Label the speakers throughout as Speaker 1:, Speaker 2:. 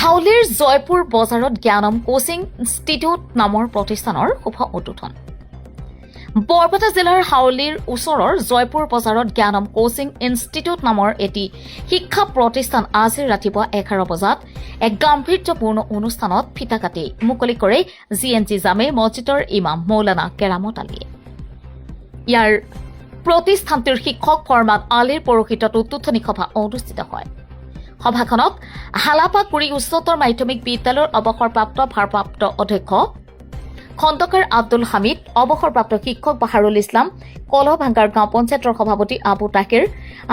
Speaker 1: হাউলিৰ জয়পুৰ বজাৰত জ্ঞানম coaching institute নামৰ প্ৰতিষ্ঠানৰ শুভ উদ্বোধন। বৰপেটা জিলাৰ হাউলিৰ ওচৰৰ জয়পুৰ বজাৰত জ্ঞানম কোচিং ইনষ্টিটিউট নামৰ এটি শিক্ষা প্ৰতিষ্ঠান আজি ৰাতিপুৱা 11 বজাত এক গাম্ভীৰ্যপূৰ্ণ অনুষ্ঠানত ফিতা কাটি মুকলি কৰে জিএনজি জামে মছজিদৰ ইমাম মৌলানা কেৰামত আলীয়ে। ইয়াৰ প্ৰতিষ্ঠানটিৰ শিক্ষক ফৰমান আলীৰ পৌৰোহিত্যত উদ্বোধনী সভা অনুষ্ঠিত হয়। সভাখনত হালাপাকুৰি উচ্চতৰ মাধ্যমিক বিদ্যালয়ৰ অৱসৰপ্ৰাপ্ত ভাৰপ্ৰাপ্ত অধ্যক্ষ খণ্ডকাৰ আব্দুল হামিদ, অৱসৰপ্ৰাপ্ত শিক্ষক বাহাৰুল ইছলাম, কলহভাঙ্গাৰ গাঁও পঞ্চায়তৰ সভাপতি আবু তাকিৰ,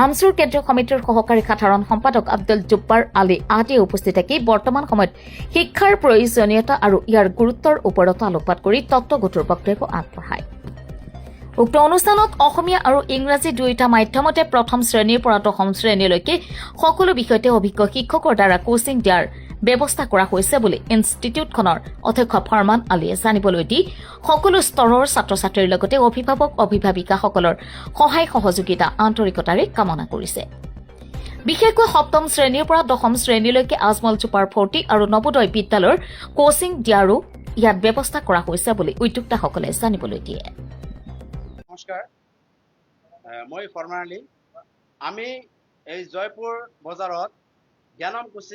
Speaker 1: আমচুৰ কেন্দ্ৰীয় সমিতিৰ সহকাৰী সাধাৰণ সম্পাদক আব্দুল জুব্বাৰ আলী আদিয়ে উপস্থিত থাকি বৰ্তমান সময়ত শিক্ষাৰ প্ৰয়োজনীয়তা আৰু ইয়াৰ গুৰুত্বৰ ওপৰত আলোকপাত কৰি তত্ত্বগধুৰ বক্তব্য আগবঢ়ায়। উক্ত অনুষ্ঠানত অসমীয়া আৰু ইংৰাজী দুয়োটা মাধ্যমতে প্ৰথম শ্ৰেণীৰ পৰা দশম শ্ৰেণীলৈকে সকলো বিষয়তে অভিজ্ঞ শিক্ষকৰ দ্বাৰা কোচিং দিয়াৰ ব্যৱস্থা কৰা হৈছে বুলি ইনষ্টিটিউটখনৰ অধ্যক্ষ ফৰমান আলীয়ে জানিবলৈ দি সকলো স্তৰৰ ছাত্ৰ ছাত্ৰীৰ লগতে অভিভাৱক অভিভাৱিকাসকলৰ সহায় সহযোগিতা আন্তৰিকতাৰে কামনা কৰিছে। বিশেষকৈ সপ্তম শ্ৰেণীৰ পৰা দশম শ্ৰেণীলৈকে আজমল চুপাৰ 40 আৰু নবোদয় বিদ্যালয়ৰ কোচিং দিয়াৰো ইয়াত ব্যৱস্থা কৰা হৈছে বুলি উদ্যোক্তাসকলে জানিবলৈ দিয়ে।
Speaker 2: নমস্কাৰ, মই ফৰমান আলী। আমি এই জয়পুৰ বজাৰত জ্ঞানম কোচিং